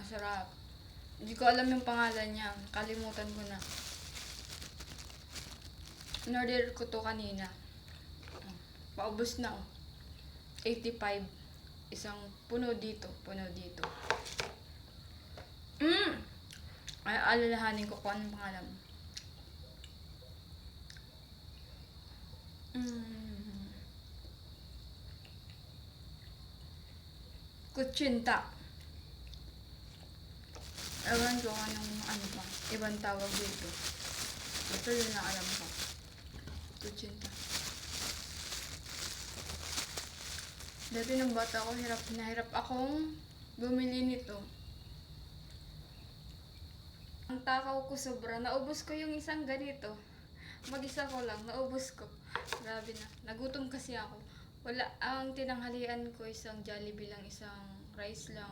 Masarap. Hindi ko alam yung pangalan niya. Kalimutan ko na. In-order ko to kanina. Paubos na, oh. 85. Isang puno dito. Puno dito. Ay, alalahanin ko kung anong pangalan. Kutsinta. Ewan ko anong ano pa. Ibang tawag dito. Ito yun na alam ko. Kutsinta. Dati nung bata ako, hirap na hirap akong bumili nito. Ang takaw ko sobra. Naubos ko yung isang ganito. Mag-isa ko lang. Naubos ko. Grabe na. Nagutom kasi ako. Wala. Ang tinanghalian ko isang Jollibee lang. Isang rice lang.